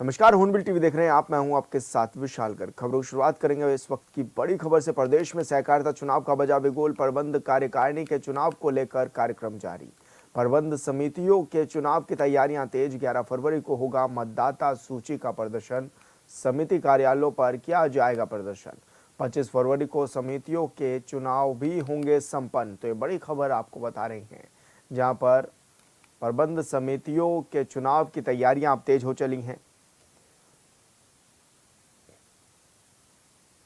नमस्कार, हूनबिल टीवी देख रहे हैं आप। मैं हूं आपके साथ विशाल गर्ग। खबरों की शुरुआत करेंगे इस वक्त की बड़ी खबर से। प्रदेश में सहकारिता चुनाव का बजा बिगुल। प्रबंध कार्यकारिणी के चुनाव को लेकर कार्यक्रम जारी। प्रबंध समितियों के चुनाव की तैयारियां तेज। 11 फरवरी को होगा मतदाता सूची का प्रदर्शन। समिति कार्यालयों पर किया जाएगा प्रदर्शन। 25 फरवरी को समितियों के चुनाव भी होंगे संपन्न। तो ये बड़ी खबर आपको बता रहे हैं, जहां पर प्रबंध समितियों के चुनाव की तैयारियां अब तेज हो चली हैं।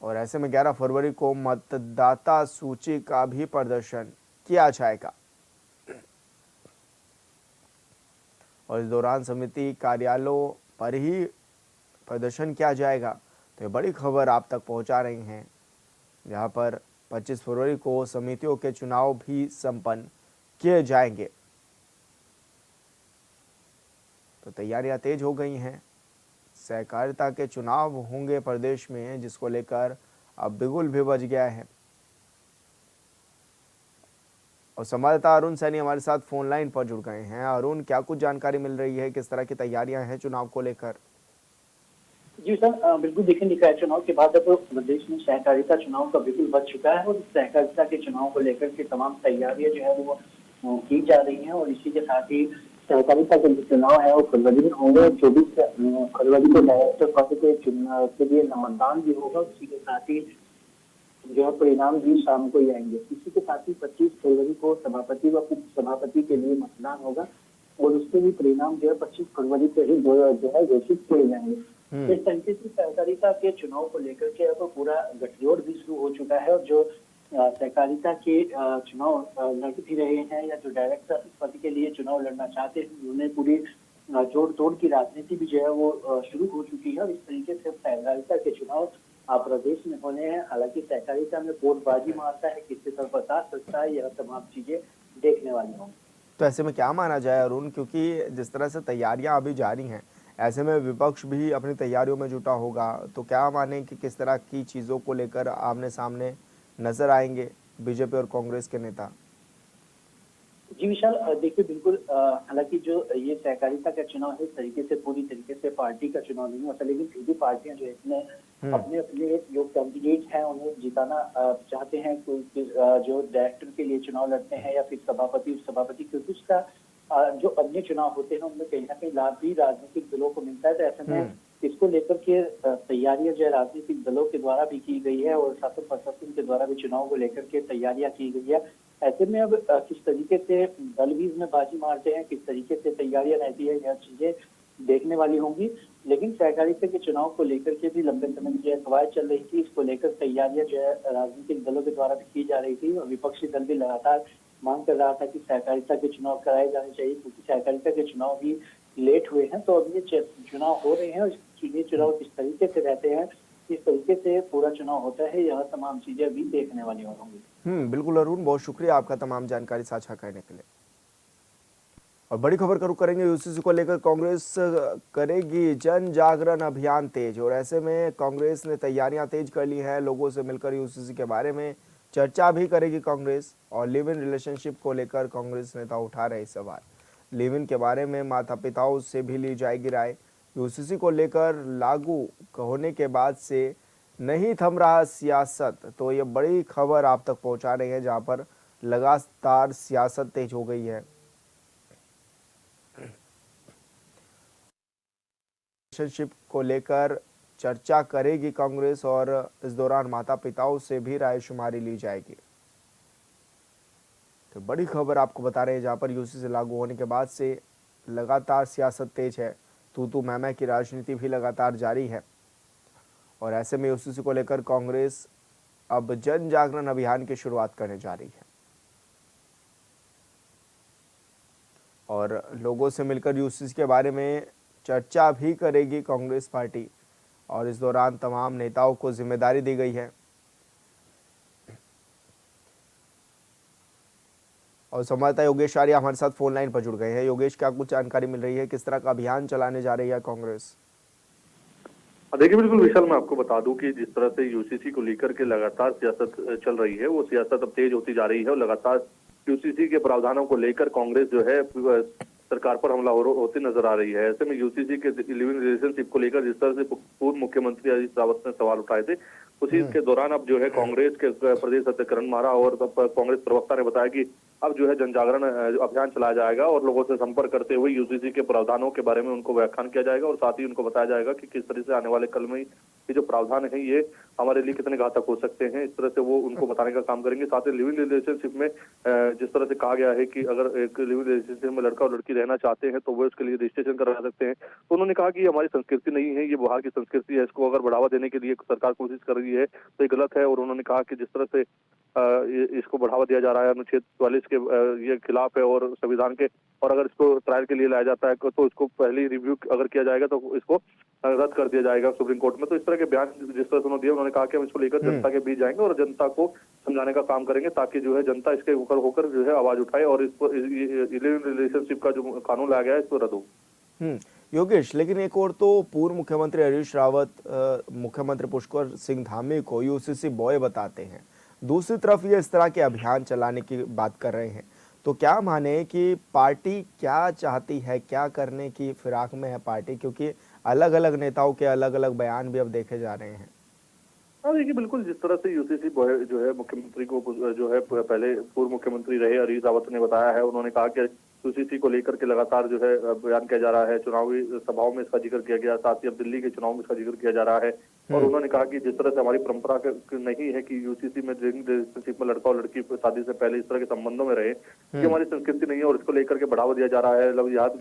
और ऐसे में 11 फरवरी को मतदाता सूची का भी प्रदर्शन किया जाएगा। और इस दौरान समिति कार्यालयों पर ही प्रदर्शन किया जाएगा। तो ये बड़ी खबर आप तक पहुंचा रहे हैं, जहां पर 25 फरवरी को समितियों के चुनाव भी संपन्न किए जाएंगे। तो तैयारियां तेज हो गई हैं। सहकारिता के चुनाव होंगे प्रदेश में, जिसको लेकर अब बिगुल भी बज गया है। और संवाददाता अरुण सैनी हमारे साथ फोन लाइन पर जुड़ गए हैं। अरुण, क्या कुछ जानकारी मिल रही है, किस तरह की तैयारियां हैं चुनाव को लेकर? जी सर, बिल्कुल देखिए, निकाय चुनाव के बाद अब प्रदेश में सहकारिता चुनाव का बिल्कुल बच चुका है और सहकारिता के चुनाव को लेकर के तमाम तैयारियां जो है वो की जा रही हैं। और इसी के साथ ही सहकारिता के जो चुनाव है वो फरवरी में होंगे। 24 फरवरी को डायरेक्टर पद के चुनाव के लिए मतदान भी होगा। इसी के साथ ही जो है परिणाम भी शाम को ही आएंगे। इसी के साथ ही 25 फरवरी को सभापति व उप सभापति के लिए मतदान होगा और उसके भी परिणाम जो है 25 फरवरी से ही जो है घोषित किए जाएंगे। इस तरीके से सहकारिता के चुनाव को लेकर के अब पूरा गठजोड़ भी शुरू हो चुका है। और जो सहकारिता के चुनाव लड़ भी रहे हैं या जो डायरेक्टर पद के लिए चुनाव लड़ना चाहते हैं, उन्हें पूरी जोड़ तोड़ की राजनीति भी जो है वो शुरू हो चुकी है। और इस तरीके से सहकारिता के चुनाव प्रदेश में होने हैं। हालांकि सहकारिता में पोटबाजी मारता है, किससे सर बता सकता है, यह तमाम चीजें देखने वाली होंगी। तो ऐसे में क्या माना जाए अरुण, क्योंकि जिस तरह से तैयारियां अभी जारी हैं, ऐसे में विपक्ष भी अपनी तैयारियों में जुटा होगा। तो क्या माने कि किस तरह की चीज़ों को लेकर आमने सामने नजर आएंगे बीजेपी और कांग्रेस के नेता? जी विशाल, देखिए बिल्कुल, हालांकि जो ये सहकारिता का चुनाव है इस तरीके से पूरी तरीके से पार्टी का चुनाव नहीं होता, लेकिन फिर भी पार्टियां जो है इसमें अपने अपने जो कैंडिडेट हैं उन्हें जिताना चाहते हैं। जो डायरेक्टर के लिए चुनाव लड़ते हैं या फिर सभापति उप सभापति, क्योंकि उसका जो अन्य चुनाव होते हैं उनमें कहीं ना कहीं लाभ भी राजनीतिक दलों को मिलता है। तो ऐसे में इसको लेकर के तैयारियां जो है राजनीतिक दलों के द्वारा भी की गई है और शासन प्रशासन के द्वारा भी चुनाव को लेकर के तैयारियां की गई है। ऐसे में अब किस तरीके से दल भी इसमें बाजी मारते हैं, किस तरीके से तैयारियां रहती है, यह चीजें देखने वाली होंगी। लेकिन सहकारिता के चुनाव को लेकर के भी लंबे समय से कवायद चल रही थी। इसको लेकर तैयारियां जो है राजनीतिक दलों के द्वारा भी की जा रही थी और विपक्षी दल भी लगातार मांग कर रहा था कि सहकारिता के चुनाव कराए जाने चाहिए, क्योंकि सहकारिता के चुनाव भी लेट हुए हैं। तो अब ये चुनाव हो रहे हैं और ये चुनाव किस तरीके से रहते हैं, किस तरीके से पूरा चुनाव होता है, यह तमाम चीजें भी देखने वाली होंगी। बिल्कुल अरुण, बहुत शुक्रिया आपका तमाम जानकारी साझा करने के लिए। और बड़ी खबर का रुख करेंगे। यूसीसी को लेकर कांग्रेस करेगी जन जागरण अभियान तेज। और ऐसे में कांग्रेस ने तैयारियां तेज कर ली हैं। लोगों से मिलकर यूसीसी के बारे में चर्चा भी करेगी कांग्रेस। और लिव इन रिलेशनशिप को लेकर कांग्रेस नेता उठा रहे सवाल। लिव इन के बारे में माता पिताओं से भी ली जाएगी राय। यूसीसी को लेकर लागू होने के बाद से नहीं थम रहा सियासत। तो ये बड़ी खबर आप तक पहुंचा रहे हैं, जहां पर लगातार सियासत तेज हो गई है। रिलेशनशिप को लेकर चर्चा करेगी कांग्रेस और इस दौरान माता पिताओं से भी रायशुमारी ली जाएगी। तो बड़ी खबर आपको बता रहे हैं, जहां पर यूसीसी लागू होने के बाद से लगातार सियासत तेज है। तू मैं की राजनीति भी लगातार जारी है। और ऐसे में यूसीसी को लेकर कांग्रेस अब जन जागरण अभियान की शुरुआत करने जा रही है और लोगों से मिलकर यूसीसी के बारे में चर्चा भी करेगी कांग्रेस पार्टी। और इस दौरान तमाम नेताओं को जिम्मेदारी दी गई है। और संवाददाता योगेश आर्य हमारे साथ फोन लाइन पर जुड़ गए हैं। योगेश, क्या कुछ जानकारी मिल रही है, किस तरह का अभियान चलाने जा रही है कांग्रेस? देखिए बिल्कुल विशाल, मैं आपको बता दूं कि जिस तरह से यूसीसी को लेकर के लगातार सियासत चल रही है, वो सियासत अब तेज होती जा रही है और लगातार यूसीसी के प्रावधानों को लेकर कांग्रेस जो है सरकार पर हमला होती नजर आ रही है। ऐसे में यूसीसी के लिविंग रिलेशनशिप को लेकर जिस तरह से पूर्व मुख्यमंत्री अजीत रावत ने सवाल उठाए थे, उसी के दौरान अब जो है कांग्रेस के प्रदेश अध्यक्ष करण मारा और कांग्रेस प्रवक्ता ने बताया कि अब जो है जन जागरण अभियान चलाया जाएगा और लोगों से संपर्क करते हुए यूसीसी के प्रावधानों के बारे में उनको व्याख्यान किया जाएगा और साथ ही उनको बताया जाएगा कि किस तरह से आने वाले कल में ये जो प्रावधान है ये हमारे लिए कितने घातक हो सकते हैं। इस तरह से वो उनको बताने का काम करेंगे। साथ ही लिविंग रिलेशनशिप में जिस तरह से कहा गया है कि अगर एक लिविंग रिलेशनशिप में लड़का और लड़की रहना चाहते हैं तो वो उसके लिए रजिस्ट्रेशन करा सकते हैं। तो उन्होंने कहा कि ये हमारी संस्कृति नहीं है, ये बाहर की संस्कृति है, इसको अगर बढ़ावा देने के लिए सरकार कोशिश कर रही है तो ये गलत है। और उन्होंने कहा कि जिस तरह से इसको बढ़ावा दिया जा रहा है अनुच्छेद 44 के ये खिलाफ है और संविधान के, और अगर इसको ट्रायल के लिए लाया जाता है तो इसको पहली रिव्यू अगर किया जाएगा तो इसको रद्द कर दिया जाएगा सुप्रीम कोर्ट में। तो इस तरह के बयान जिस तरह से उन्होंने दिया, उन्होंने कहा कि हम इसको लेकर जनता के बीच जाएंगे और जनता को समझाने का काम करेंगे ताकि जो है जनता इसके ऊपर होकर जो है आवाज उठाए और इसको लिविंग रिलेशनशिप का जो कानून लाया गया है इसको रद्द हो। योगेश, लेकिन एक और तो पूर्व मुख्यमंत्री हरीश रावत मुख्यमंत्री पुष्कर सिंह धामी को यूसीसी बॉय बताते हैं, दूसरी तरफ ये इस तरह के अभियान चलाने की बात कर रहे हैं। तो क्या माने कि पार्टी क्या चाहती है, क्या करने की फिराक में है पार्टी, क्योंकि अलग अलग नेताओं के अलग अलग बयान भी अब देखे जा रहे हैं। हाँ देखिए, बिल्कुल जिस तरह से यूसीसी जो है मुख्यमंत्री को जो है पहले पूर्व मुख्यमंत्री रहे हरीश रावत ने बताया है, उन्होंने कहा कि यूसीसी को लेकर के लगातार जो है बयान किया जा रहा है, चुनावी सभाओं में इसका जिक्र किया गया, साथ ही अब दिल्ली के चुनाव में इसका जिक्र किया जा रहा है। और उन्होंने कहा कि जिस तरह से हमारी परंपरा नहीं है कि यूसीसी में रिलेशनशिप में लड़का और लड़की शादी से पहले इस तरह के संबंधों में रहे, ये हमारी संस्कृति नहीं है और इसको लेकर के बढ़ावा दिया जा रहा है। लव जिहाद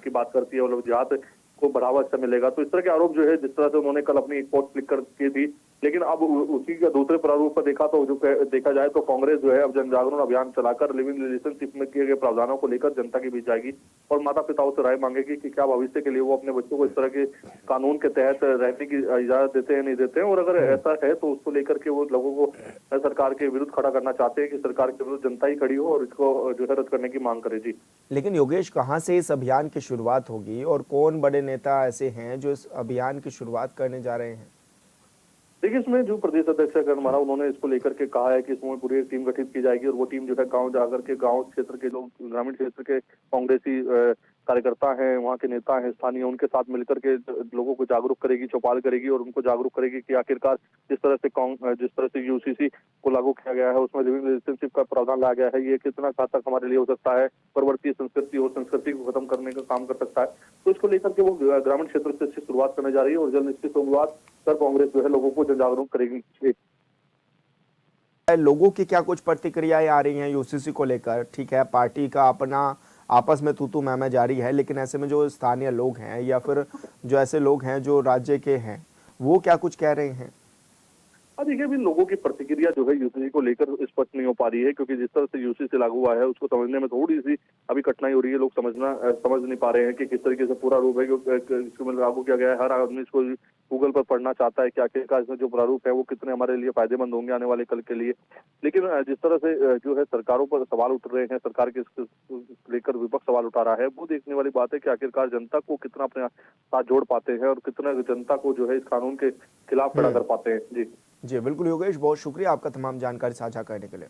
की बात करती है और लव जिहाद को बढ़ावा अच्छा मिलेगा। तो इस तरह के आरोप जो है जिस तरह से उन्होंने कल अपनी एक पोस्ट क्लिक करके थी, लेकिन अब उसी का दूसरे प्रारूप पर देखा तो जो देखा जाए तो कांग्रेस जो है अब जन जागरण अभियान चलाकर लिविंग रिलेशनशिप में किए गए प्रावधानों को लेकर जनता के बीच जाएगी और माता पिताओं से राय मांगेगी कि क्या भविष्य के लिए वो अपने बच्चों को इस तरह के कानून के तहत रहने की इजाजत देते हैं नहीं देते हैं, और अगर ऐसा है तो उसको लेकर के वो लोगों को सरकार के विरुद्ध खड़ा करना चाहते हैं कि सरकार के विरुद्ध जनता ही खड़ी हो और इसको जो है रद्द करने की मांग करे। जी लेकिन योगेश, कहाँ से इस अभियान की शुरुआत होगी और कौन बड़े नेता ऐसे हैं जो इस अभियान की शुरुआत करने जा रहे हैं? देखिए, इसमें जो प्रदेश अध्यक्ष करण मारा उन्होंने इसको लेकर के कहा है कि इसमें पूरी एक टीम गठित की जाएगी और वो टीम जो है गांव जाकर के गांव क्षेत्र के लोग, ग्रामीण क्षेत्र के कांग्रेसी कार्यकर्ता हैं, वहाँ के नेता हैं स्थानीय, उनके साथ मिलकर के लोगों को जागरूक करेगी, चौपाल करेगी और उनको जागरूक करेगी कि आखिरकार जिस तरह से यूसीसी को लागू किया गया है उसमें लिविंग रिलेशनशिप का प्रावधान लाया गया है, ये कितना घातक हमारे लिए हो सकता है, परवर्ती संस्कृति और संस्कृति को खत्म करने का काम कर सकता है। तो इसको लेकर के वो ग्रामीण क्षेत्र से शुरुआत करने जा रही है और जल्द इसकी शुरुआत कर कांग्रेस जो है लोगों को जागरूक करेगी। लोगों की क्या कुछ प्रतिक्रियाएं आ रही हैं यूसीसी को लेकर? ठीक है, पार्टी का अपना आपस में तू मैं जारी है, लेकिन ऐसे में जो स्थानीय लोग हैं या फिर जो ऐसे लोग हैं जो राज्य के हैं, वो क्या कुछ कह रहे हैं? देखिए, अभी लोगों की प्रतिक्रिया जो है यूसीसी को लेकर स्पष्ट नहीं हो पा रही है, क्योंकि जिस तरह से यूसीसी लागू हुआ है उसको समझने में थोड़ी सी अभी कठिनाई हो रही है। लोग समझ नहीं पा रहे हैं कि किस तरीके से पूरा रूप है इसको लागू किया गया है। हर आदमी इसको गूगल पर पढ़ना चाहता है कि आखिरकार इसमें जो प्रारूप है वो कितने हमारे लिए फायदेमंद होंगे आने वाले कल के लिए। लेकिन जिस तरह से जो है सरकारों पर सवाल उठ रहे हैं, सरकार के लेकर विपक्ष सवाल उठा रहा है, वो देखने वाली बात है कि आखिरकार जनता को कितना अपने साथ जोड़ पाते हैं और कितना जनता को जो है इस कानून के खिलाफ खड़ा कर पाते हैं। जी बिल्कुल योगेश, बहुत शुक्रिया आपका तमाम जानकारी साझा करने के लिए।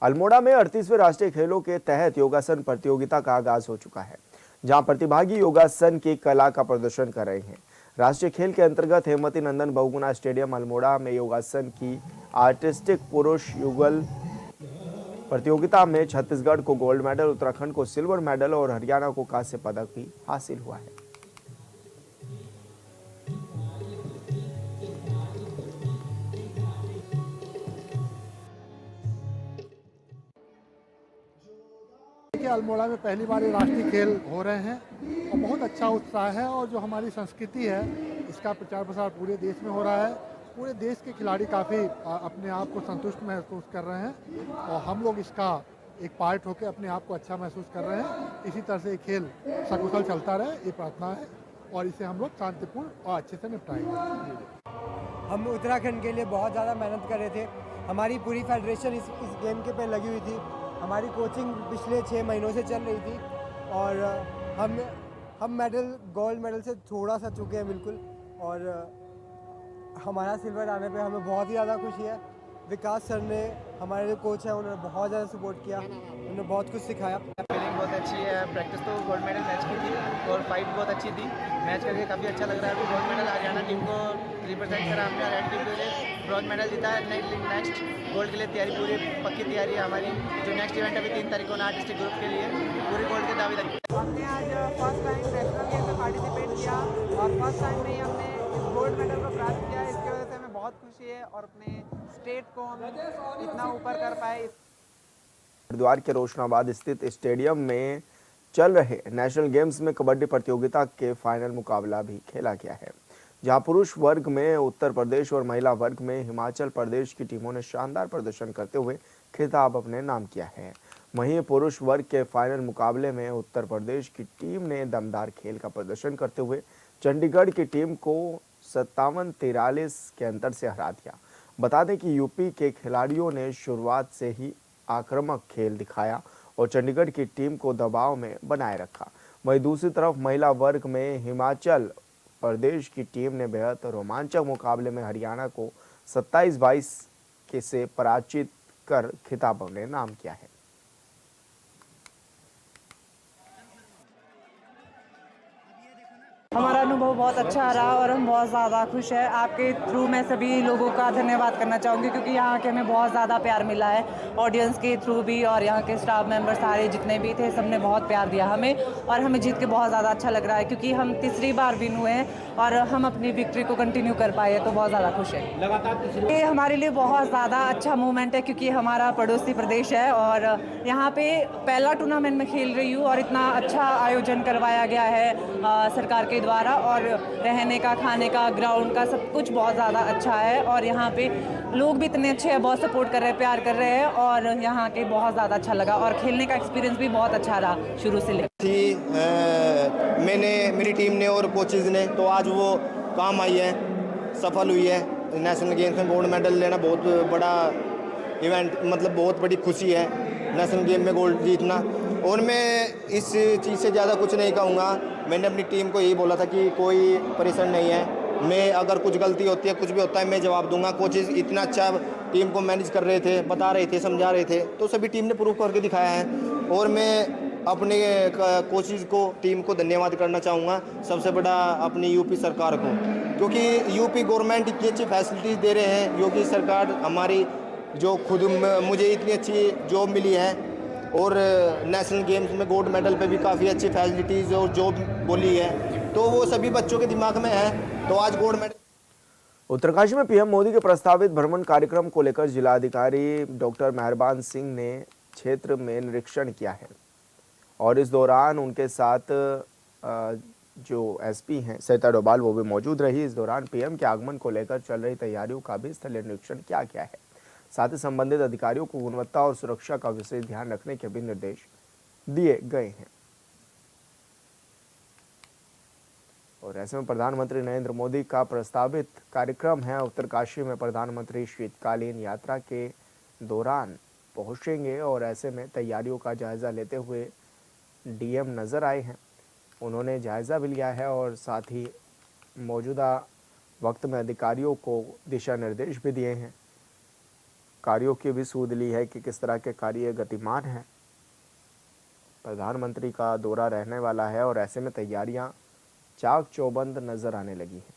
अल्मोड़ा में 38वें राष्ट्रीय खेलों के तहत योगासन प्रतियोगिता का आगाज हो चुका है, जहां प्रतिभागी योगासन की कला का प्रदर्शन कर रहे हैं। राष्ट्रीय खेल के अंतर्गत हेमवती नंदन बहुगुणा स्टेडियम अल्मोड़ा में योगासन की आर्टिस्टिक पुरुष युगल प्रतियोगिता में छत्तीसगढ़ को गोल्ड मेडल, उत्तराखंड को सिल्वर मेडल और हरियाणा को कांस्य पदक भी हासिल हुआ है। अल्मोड़ा में पहली बार ये राष्ट्रीय खेल हो रहे हैं और बहुत अच्छा उत्साह है, और जो हमारी संस्कृति है इसका प्रचार प्रसार पूरे देश में हो रहा है। पूरे देश के खिलाड़ी काफ़ी अपने आप को संतुष्ट महसूस कर रहे हैं और हम लोग इसका एक पार्ट होकर अपने आप को अच्छा महसूस कर रहे हैं। इसी तरह से ये खेल सकुशल चलता रहे, ये प्रार्थना है, और इसे हम लोग शांतिपूर्ण और अच्छे से निपटाएंगे। हम उत्तराखंड के लिए बहुत ज़्यादा मेहनत कर रहे थे। हमारी पूरी फेडरेशन इस गेम के पे लगी हुई थी। हमारी कोचिंग पिछले 6 महीनों से चल रही थी और हम मेडल, गोल्ड मेडल से थोड़ा सा चुके हैं बिल्कुल, और हमारा सिल्वर आने पे हमें बहुत ही ज़्यादा खुशी है। विकास सर ने, हमारे जो कोच हैं उन्होंने बहुत ज़्यादा सपोर्ट किया, उन्होंने बहुत कुछ सिखाया। फीलिंग बहुत अच्छी है। प्रैक्टिस तो गोल्ड मेडल मैच की थी और फाइट बहुत अच्छी थी। मैच करके काफ़ी अच्छा लग रहा है। अभी गोल्ड मेडल हरियाणा टीम को रिप्रेजेंट करा हमने, रेड टीम के लिए ब्रॉन्ज मेडल जीता है। नेक्स्ट गोल्ड के लिए तैयारी पूरी पक्की तैयारी है हमारी। जो नेक्स्ट इवेंट अभी 3 तारीख को ना डिस्ट्रिक्ट ग्रुप के लिए पूरी गोल्ड की दावेदारी। हमने आज फर्स्ट टाइम नेशनल गेम में पार्टिसिपेट किया और फर्स्ट टाइम में ही हमने इस गोल्ड मेडल को प्राप्त किया। इसकी वजह से हमें बहुत खुशी है और अपने स्टेट को हम इतना ऊपर कर पाए। हरिद्वार के रोशनाबाद स्थित स्टेडियम में चल रहे नेशनल गेम्स में कबड्डी प्रतियोगिता के फाइनल मुकाबला भी खेला गया है, जहां पुरुष वर्ग में उत्तर प्रदेश और महिला वर्ग में हिमाचल प्रदेश की टीमों ने शानदार प्रदर्शन करते हुए खिताब अपने नाम किया है। वहीं पुरुष वर्ग के फाइनल मुकाबले में उत्तर प्रदेश की टीम ने दमदार खेल का प्रदर्शन करते हुए चंडीगढ़ की टीम को 57-43 के अंतर से हरा दिया। बता दें कि यूपी के खिलाड़ियों ने शुरुआत से ही आक्रामक खेल दिखाया और चंडीगढ़ की टीम को दबाव में बनाए रखा। वहीं दूसरी तरफ महिला वर्ग में हिमाचल प्रदेश की टीम ने बेहद रोमांचक मुकाबले में हरियाणा को 27-22 के से पराजित कर खिताब अपने नाम किया है। हमारा अनुभव बहुत अच्छा रहा और हम बहुत ज़्यादा खुश हैं। आपके थ्रू मैं सभी लोगों का धन्यवाद करना चाहूँगी क्योंकि यहाँ के हमें बहुत ज़्यादा प्यार मिला है, ऑडियंस के थ्रू भी और यहाँ के स्टाफ मेंबर सारे जितने भी थे सबने बहुत प्यार दिया हमें और हमें जीत के बहुत ज़्यादा अच्छा लग रहा है क्योंकि हम तीसरी बार विन हुए हैं और हम अपनी विक्ट्री को कंटिन्यू कर पाए तो बहुत ज़्यादा खुश है। ये हमारे लिए बहुत ज़्यादा अच्छा मूवमेंट है क्योंकि हमारा पड़ोसी प्रदेश है और यहाँ पे पहला टूर्नामेंट में खेल रही हूँ और इतना अच्छा आयोजन करवाया गया है सरकार के द्वारा और रहने का, खाने का, ग्राउंड का सब कुछ बहुत ज़्यादा अच्छा है और यहाँ पे लोग भी इतने अच्छे हैं, बहुत सपोर्ट कर रहे हैं, प्यार कर रहे हैं और यहाँ के बहुत ज़्यादा अच्छा लगा और खेलने का एक्सपीरियंस भी बहुत अच्छा रहा शुरू से लेकर। मेरी टीम ने और कोचेज़ ने तो आज वो काम आई है, सफल हुई है। नेशनल गेम्स में गोल्ड मेडल लेना बहुत बड़ा इवेंट, मतलब बहुत बड़ी खुशी है नेशनल गेम में गोल्ड जीतना। और मैं इस चीज़ से ज़्यादा कुछ नहीं कहूँगा। मैंने अपनी टीम को यही बोला था कि कोई परेशान नहीं है, मैं अगर कुछ गलती होती है, कुछ भी होता है, मैं जवाब दूंगा। कोचेज़ इतना अच्छा टीम को मैनेज कर रहे थे, बता रहे थे, समझा रहे थे, तो सभी टीम ने प्रूव करके दिखाया है। और मैं अपने कोचेज़ को, टीम को धन्यवाद करना चाहूँगा, सबसे बड़ा अपनी यूपी सरकार को, क्योंकि यूपी गवर्नमेंट इतनी अच्छी फैसिलिटीज़ दे रहे हैं। योगी सरकार हमारी जो खुद मुझे इतनी अच्छी जॉब मिली है और नेशनल गेम्स में गोल्ड मेडल पे भी काफ़ी अच्छी फैसिलिटीज़ और जॉब बोली है, तो वो सभी बच्चों के दिमाग में है। तो आज गोल्ड मेडल। उत्तरकाशी में पीएम मोदी के प्रस्तावित भ्रमण कार्यक्रम को लेकर जिलाधिकारी डॉक्टर मेहरबान सिंह ने क्षेत्र में निरीक्षण किया है और इस दौरान उनके साथ जो एसपी हैं सरिता डोभाल वो भी मौजूद रही। इस दौरान पीएम के आगमन को लेकर चल रही तैयारियों का भी स्थलीय निरीक्षण किया गया है। साथ ही संबंधित अधिकारियों को गुणवत्ता और सुरक्षा का विशेष ध्यान रखने के भी निर्देश दिए गए हैं। और ऐसे में प्रधानमंत्री नरेंद्र मोदी का प्रस्तावित कार्यक्रम है उत्तरकाशी में प्रधानमंत्री शीतकालीन यात्रा के दौरान पहुंचेंगे और ऐसे में तैयारियों का जायजा लेते हुए डीएम नजर आए हैं। उन्होंने जायजा भी लिया है और साथ ही मौजूदा वक्त में अधिकारियों को दिशा निर्देश भी दिए हैं। कार्यों की भी सूद ली है कि किस तरह के कार्य गतिमान हैं। प्रधानमंत्री का दौरा रहने वाला है और ऐसे में तैयारियां चाक चौबंद नजर आने लगी हैं।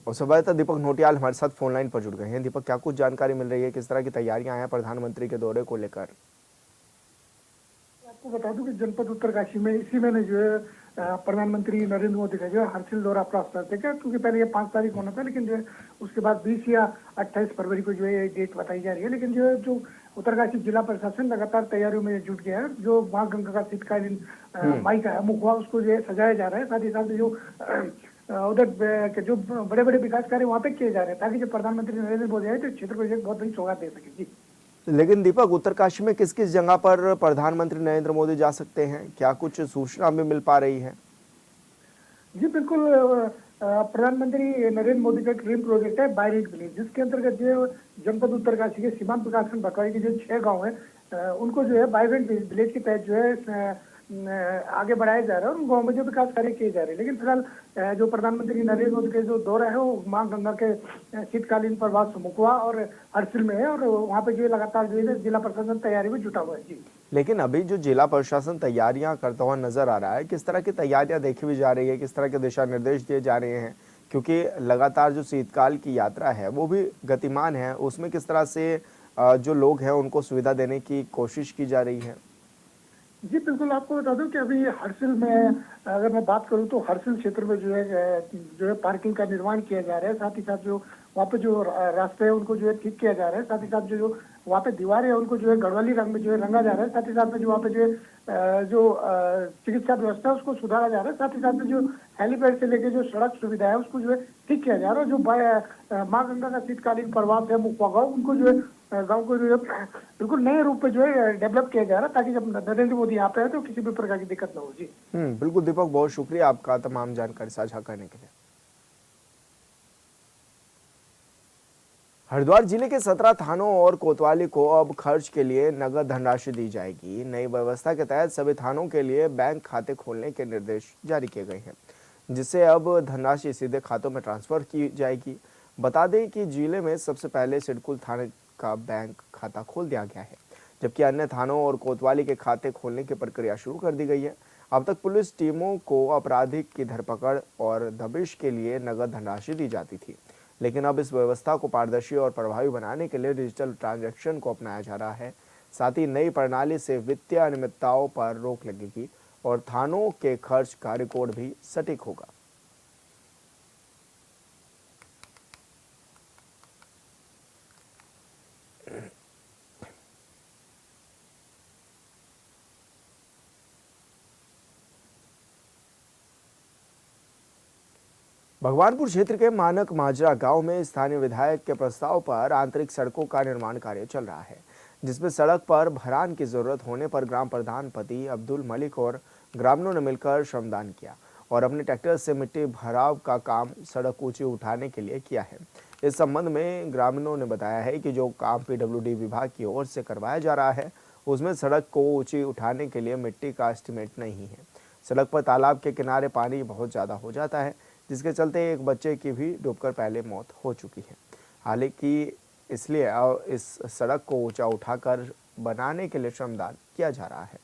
और संवाददाता दीपक नोटियाल हमारे साथ फोन लाइन पर जुड़ गए हैं। दीपक, क्या कुछ जानकारी मिल रही है, किस तरह की तैयारियां हैं प्रधानमंत्री के दौरे को लेकर? आपको बता दूं कि जनपद उत्तरकाशी में इसी महीने जो है प्रधानमंत्री नरेंद्र मोदी का जो है हर्षिल दौरा प्राप्त है, क्योंकि पहले ये 5 तारीख होना था, लेकिन जो है उसके बाद 20 या 28 फरवरी को जो है ये डेट बताई जा रही है। लेकिन जो है जो उत्तरकाशी जिला प्रशासन लगातार तैयारियों में जुट गया है। जो माँ गंगा का शीतकालीन माई का मुखवा उसको जो है सजाया जा रहा है। साथ ही साथ जो उधर के जो बड़े बड़े विकास कार्य वहाँ पे किए जा रहे हैं ताकि जो प्रधानमंत्री नरेंद्र मोदी आए तो क्षेत्र को एक बहुत बड़ी सौगात दे सके। जी, लेकिन दीपक, उत्तरकाशी में किस किस जगह पर प्रधानमंत्री नरेंद्र मोदी जा सकते हैं, क्या कुछ सूचना भी मिल पा रही है? जी बिल्कुल, प्रधानमंत्री नरेंद्र मोदी का ड्रीम प्रोजेक्ट है बायरेट विलेज, जिसके अंतर्गत जो जनपद उत्तरकाशी के सीमांत विकासखंड भटवाड़ी के जो 6 गाँव है उनको जो है बायरेट विलेज के तहत जो है आगे बढ़ाया जा रहा है और गाँव में जो विकास कार्य किए जा रहे हैं। लेकिन फिलहाल जो प्रधानमंत्री नरेंद्र मोदी के जो दौरा है वो मां गंगा के शीतकालीन प्रवास मुकवा और हरसिल में है और वहाँ पे जो है लगातार जो है जिला प्रशासन तैयारी में जुटा हुआ है। जी, लेकिन अभी जो जिला प्रशासन तैयारियां करता हुआ नजर आ रहा है, किस तरह की तैयारियां देखी भी जा रही है, किस तरह के दिशा निर्देश दिए जा रहे हैं, क्योंकि लगातार जो शीतकाल की यात्रा है वो भी गतिमान है, उसमें किस तरह से जो लोग हैं उनको सुविधा देने की कोशिश की जा रही है? जी बिल्कुल, आपको बता दूं कि अभी हरसिल में अगर मैं बात करूं तो हरसिल क्षेत्र में जो है पार्किंग का निर्माण किया जा रहा है। साथ ही साथ जो वहाँ पे जो रास्ते हैं उनको जो है ठीक किया जा रहा है। साथ ही साथ जो वहाँ पे दीवारें हैं उनको जो है गढ़वाली रंग में जो है रंगा जा रहा है। साथ ही साथ में जो वहाँ पे जो है चिकित्सा व्यवस्था है उसको सुधारा जा रहा है। साथ ही साथ में जो हेलीपैड से लेके जो सड़क सुविधा है उसको जो है ठीक किया जा रहा है। जो माँ गंगा का शीतकालीन प्रवास है मुकवा गाँव, उनको जो है गाँव को जो है बिल्कुल नए रूप में जो है डेवलप किया जा रहा है ताकि जब नरेंद्र मोदी यहाँ पे आए तो किसी भी प्रकार की दिक्कत न हो। जी बिल्कुल दीपक, बहुत शुक्रिया आपका तमाम जानकारी साझा करने के लिए। हरिद्वार जिले के 17 थानों और कोतवाली को अब खर्च के लिए नगद धनराशि दी जाएगी। नई व्यवस्था के तहत सभी थानों के लिए बैंक खाते खोलने के निर्देश जारी किए गए हैं, जिससे अब धनराशि सीधे खातों में ट्रांसफर की जाएगी। बता दें कि जिले में सबसे पहले सिडकुल थाने का बैंक खाता खोल दिया गया है, जबकि अन्य थानों और कोतवाली के खाते खोलने की प्रक्रिया शुरू कर दी गई है। अब तक पुलिस टीमों को अपराधी की धरपकड़ और दबिश के लिए नगद धनराशि दी जाती थी, लेकिन अब इस व्यवस्था को पारदर्शी और प्रभावी बनाने के लिए डिजिटल ट्रांजैक्शन को अपनाया जा रहा है। साथ ही नई प्रणाली से वित्तीय अनियमितताओं पर रोक लगेगी और थानों के खर्च का रिकॉर्ड भी सटीक होगा। भगवानपुर क्षेत्र के मानक माजरा गांव में स्थानीय विधायक के प्रस्ताव पर आंतरिक सड़कों का निर्माण कार्य चल रहा है, जिसमें सड़क पर भरान की जरूरत होने पर ग्राम प्रधान पति अब्दुल मलिक और ग्रामीणों ने मिलकर श्रमदान किया और अपने ट्रैक्टर से मिट्टी भराव का काम सड़क ऊंची उठाने के लिए किया है। इस संबंध में ग्रामीणों ने बताया है कि जो काम PWD विभाग की ओर से करवाया जा रहा है उसमें सड़क को ऊंची उठाने के लिए मिट्टी का एस्टीमेट नहीं है। सड़क पर तालाब के किनारे पानी बहुत ज़्यादा हो जाता है, जिसके चलते एक बच्चे की भी डूबकर पहले मौत हो चुकी है। हालांकि इसलिए इस सड़क को ऊंचा उठाकर बनाने के लिए श्रमदान किया जा रहा है।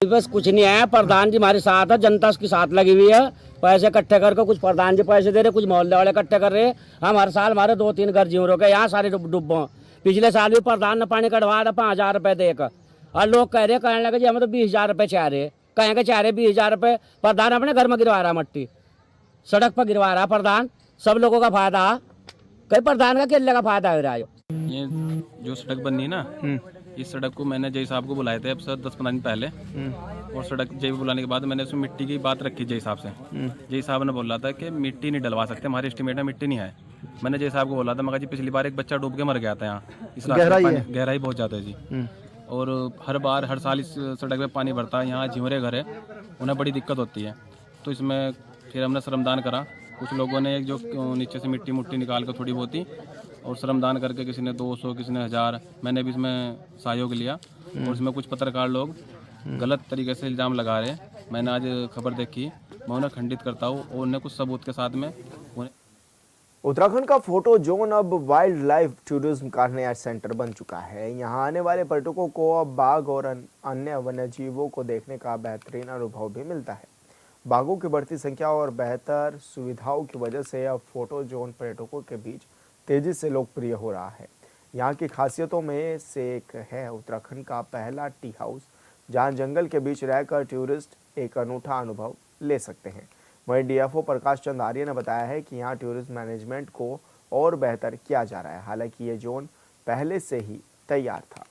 बस कुछ नहीं है, प्रधान जी हमारे साथ है, जनता उसके साथ लगी हुई है। पैसे इकट्ठे करके कुछ प्रधान जी पैसे दे रहे, कुछ मोहल्ले वाले इकट्ठे कर रहे। हम हर साल हमारे 2-3 घर जीव रोके यहाँ सारे डूबो। पिछले साल भी प्रधान ने पानी कटवा था 5,000 रुपए देकर, और लोग कह रहे कहने लगे जी हमें तो 20,000 रुपए चाह रहे। कहेंगे चाह रहे 20,000 रुपए, प्रधान अपने घर में गिरवा रहा, मट्टी सड़क पर गिरवा रहा प्रधान। सब लोगों का फायदा, कई प्रधान का किले का फायदा हो रहा है। ये जो सड़क बननी है ना, इस सड़क को मैंने जय साहब को बुलाए थे अब सर 10-15 दिन पहले, और सड़क जय बुलाने के बाद मैंने उसमें मिट्टी की बात रखी जय साहब से। जय साहब ने बोला था कि मिट्टी नहीं डलवा सकते, हमारे एस्टीमेट में मिट्टी नहीं है। मैंने जय साहब को बोला था, मगर जी पिछली बार एक बच्चा डूब के मर गया था यहाँ, इस गहराई बहुत ज़्यादा है जी। और हर साल इस सड़क पे पानी भरता है। यहाँ झिमरे घर है, उन्हें बड़ी दिक्कत होती है। तो इसमें फिर हमने श्रमदान करा। कुछ लोगों ने जो नीचे से मिट्टी मुट्टी निकाल कर थोड़ी बहुत ही, और श्रमदान करके किसी ने 200 किसी ने 1000, मैंने भी इसमें सहयोग लिया। और इसमें कुछ पत्रकार लोग गलत तरीके से इल्ज़ाम लगा रहे हैं। मैंने आज खबर देखी, मैं उन्हें खंडित करता हूँ और उन्हें कुछ सबूत के साथ में उत्तराखंड का फोटो जोन अब वाइल्ड लाइफ टूरिज्म का नया सेंटर बन चुका है। यहाँ आने वाले पर्यटकों को अब बाघ और अन्य वन्य जीवों को देखने का बेहतरीन अनुभव भी मिलता है। बाघों की बढ़ती संख्या और बेहतर सुविधाओं की वजह से अब फोटो जोन पर्यटकों के बीच तेजी से लोकप्रिय हो रहा है। यहाँ की खासियतों में से एक है उत्तराखंड का पहला टी हाउस, जहाँ जंगल के बीच रहकर टूरिस्ट एक अनूठा अनुभव ले सकते हैं। वहीं DFO प्रकाश चंद आर्य ने बताया है कि यहाँ टूरिज्म मैनेजमेंट को और बेहतर किया जा रहा है। हालांकि ये जोन पहले से ही तैयार था।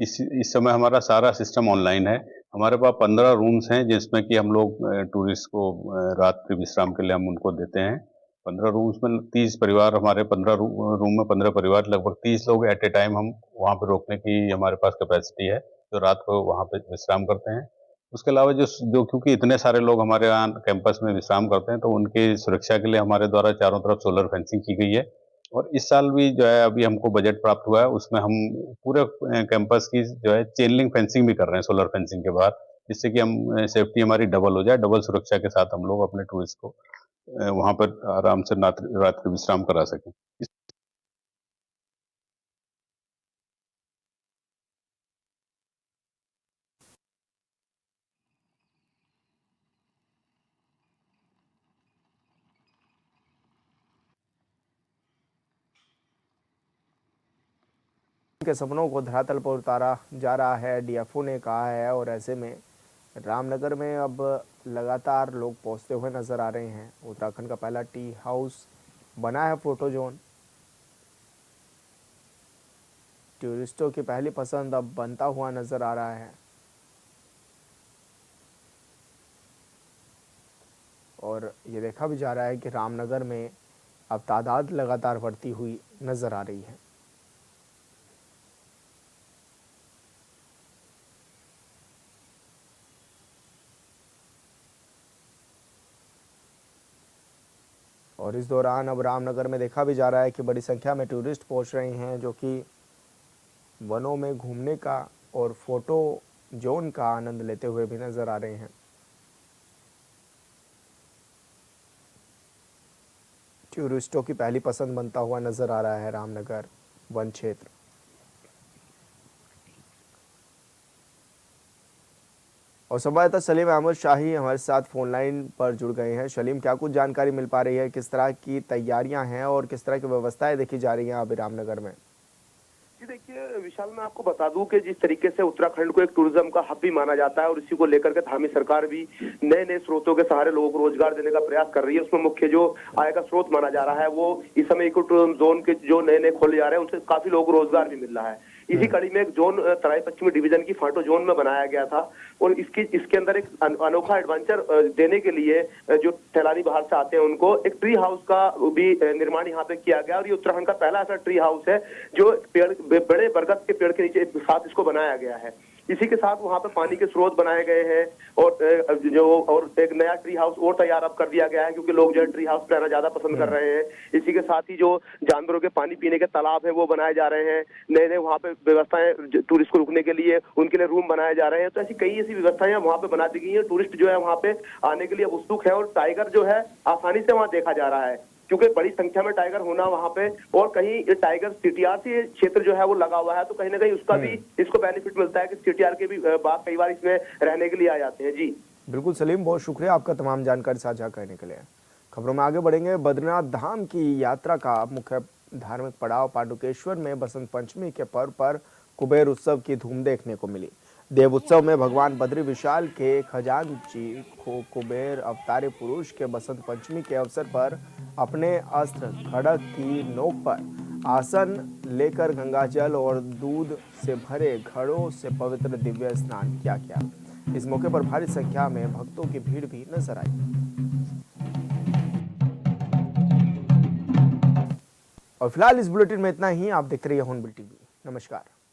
इस समय हमारा सारा सिस्टम ऑनलाइन है। हमारे पास 15 रूम्स हैं, जिसमें कि हम लोग टूरिस्ट को रात के विश्राम के लिए हम उनको देते हैं। 15 रूम्स में 30 परिवार, हमारे 15 रूम में 15 परिवार, लगभग 30 लोग एट ए टाइम हम वहाँ पे रोकने की हमारे पास कैपेसिटी है, जो रात को वहाँ पे विश्राम करते हैं। उसके अलावा जो क्योंकि इतने सारे लोग हमारे यहाँ कैंपस में विश्राम करते हैं, तो उनकी सुरक्षा के लिए हमारे द्वारा चारों तरफ सोलर फेंसिंग की गई है। और इस साल भी जो है अभी हमको बजट प्राप्त हुआ है, उसमें हम पूरे कैंपस की जो है चेन लिंक फेंसिंग भी कर रहे हैं सोलर फेंसिंग के बाद, जिससे कि हम सेफ्टी हमारी डबल हो जाए, डबल सुरक्षा के साथ हम लोग अपने टूरिस्ट को वहाँ पर आराम से रात्रि विश्राम करा सकें। के सपनों को धरातल पर उतारा जा रहा है, डीएफओ ने कहा है। और ऐसे में रामनगर में अब लगातार लोग पहुंचते हुए नजर आ रहे हैं। उत्तराखंड का पहला टी हाउस बना है फोटो जोन। टूरिस्टों की पहली पसंद अब बनता हुआ नजर आ रहा है। और ये देखा भी जा रहा है कि रामनगर में अब तादाद लगातार बढ़ती हुई नजर आ रही है। और इस दौरान अब रामनगर में देखा भी जा रहा है कि बड़ी संख्या में टूरिस्ट पहुंच रहे हैं, जो कि वनों में घूमने का और फोटो जोन का आनंद लेते हुए भी नजर आ रहे हैं। टूरिस्टों की पहली पसंद बनता हुआ नजर आ रहा है रामनगर वन क्षेत्र। और संवाददाता सलीम अहमद शाही हमारे साथ फोन लाइन पर जुड़ गए हैं। सलीम, क्या कुछ जानकारी मिल पा रही है, किस तरह की तैयारियां हैं और किस तरह की व्यवस्थाएं देखी जा रही हैं अभी रामनगर में? जी देखिए विशाल, मैं आपको बता दूं कि जिस तरीके से उत्तराखंड को एक टूरिज्म का हब भी माना जाता है और इसी को लेकर के धामी सरकार भी नए नए स्रोतों के सहारे लोगों को रोजगार देने का प्रयास कर रही है। उसमें मुख्य जो आय का स्रोत माना जा रहा है वो इस समय इको टूरिज्म जोन के जो नए नए खोले जा रहे हैं उनसे काफी लोगों को रोजगार भी मिल रहा है। इसी कड़ी में एक जोन तराई पश्चिमी डिवीजन की फांटो जोन में बनाया गया था और इसके अंदर एक अनोखा एडवेंचर देने के लिए जो सैलानी बाहर से आते हैं उनको एक ट्री हाउस का भी निर्माण यहाँ पे किया गया। और ये उत्तराखंड का पहला ऐसा ट्री हाउस है जो बड़े बरगद के पेड़ के नीचे साथ इसको बनाया गया है। इसी के साथ वहाँ पे पानी के स्रोत बनाए गए हैं और एक नया ट्री हाउस और तैयार अब कर दिया गया है, क्योंकि लोग जो है ट्री हाउस पे रहना ज्यादा पसंद कर रहे हैं। इसी के साथ ही जो जानवरों के पानी पीने के तालाब है वो बनाए जा रहे हैं। नए नए वहाँ पे व्यवस्थाएं टूरिस्ट को रुकने के लिए उनके लिए रूम बनाए जा रहे हैं। तो कई ऐसी व्यवस्थाएं वहाँ पे बना दी गई है। टूरिस्ट जो है वहाँ पे आने के लिए उत्सुक है और टाइगर जो है आसानी से वहाँ देखा जा रहा है, क्योंकि बड़ी संख्या में टाइगर होना वहाँ पे और कहीं टाइगर सीटीआर क्षेत्र जो है वो लगा हुआ है, तो कहीं ना कहीं उसका भी इसको बेनिफिट मिलता है कि सीटीआर के भी बाघ कई बार इसमें रहने के लिए आ जाते हैं। जी बिल्कुल सलीम, बहुत शुक्रिया आपका तमाम जानकारी साझा करने के लिए। खबरों में आगे बढ़ेंगे। बद्रीनाथ धाम की यात्रा का मुख्य धार्मिक पड़ाव पाटुकेश्वर में बसंत पंचमी के पर्व पर कुबेर उत्सव की धूम देखने को मिली। देव उत्सव में भगवान बद्री विशाल के खजांची को कुबेर अवतारे पुरुष के बसंत पंचमी के अवसर पर अपने अस्त्र खड़ग की नोक पर आसन लेकर गंगाजल और दूध से भरे घड़ों से पवित्र दिव्य स्नान किया गया। इस मौके पर भारी संख्या में भक्तों की भीड़ भी नजर आई। और फिलहाल इस बुलेटिन में इतना ही। आप देखते रहिए हॉर्नबिल टीवी। नमस्कार।